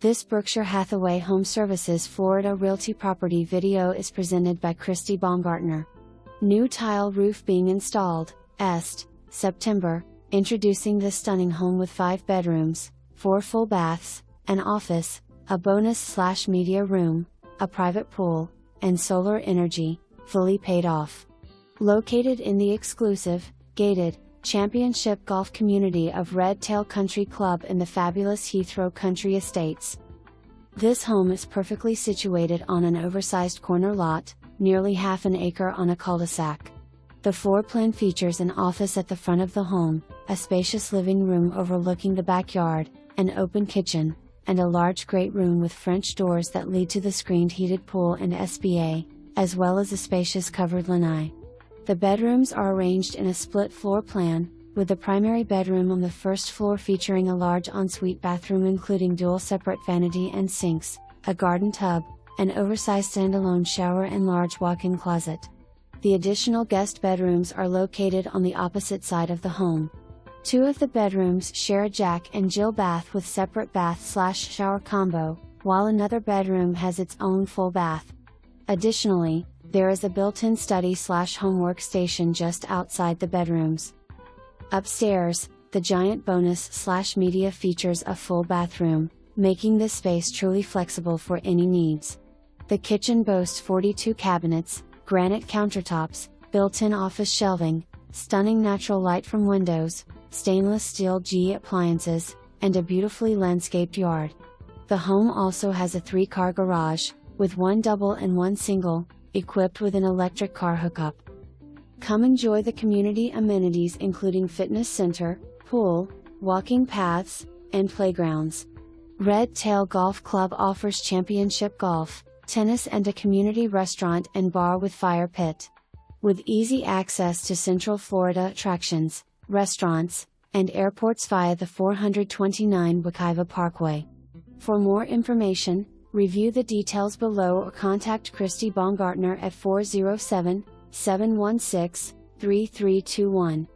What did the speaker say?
This Berkshire Hathaway HomeServices Florida Realty property video is presented by Christy Baumgartner. New tile roof being installed, Est, September, introducing this stunning home with 5 bedrooms, 4 full baths, an office, a bonus/media room, a private pool, and solar energy, fully paid off. Located in the exclusive, gated, championship golf community of Red Tail Country Club in the fabulous Heathrow Country Estates. This home is perfectly situated on an oversized corner lot, nearly half an acre on a cul-de-sac. The floor plan features an office at the front of the home, a spacious living room overlooking the backyard, an open kitchen, and a large great room with French doors that lead to the screened heated pool and SBA, as well as a spacious covered lanai. The bedrooms are arranged in a split floor plan, with the primary bedroom on the first floor featuring a large ensuite bathroom including dual separate vanity and sinks, a garden tub, an oversized standalone shower and large walk-in closet. The additional guest bedrooms are located on the opposite side of the home. 2 of the bedrooms share a Jack and Jill bath with separate bath/shower combo, while another bedroom has its own full bath. Additionally, there is a built-in study/home workstation just outside the bedrooms. Upstairs, the giant bonus/media features a full bathroom, making this space truly flexible for any needs. The kitchen boasts 42 cabinets, granite countertops, built-in office shelving, stunning natural light from windows, stainless steel G appliances, and a beautifully landscaped yard. The home also has a 3-car garage, with 1 double and 1 single, equipped with an electric car hookup. Come enjoy the community amenities including fitness center, pool, walking paths, and playgrounds. Red Tail Golf Club offers championship golf, tennis and a community restaurant and bar with fire pit. With easy access to Central Florida attractions, restaurants, and airports via the 429 Wekiva Parkway. For more information, review the details below or contact Christy Baumgartner at 407-716-3321.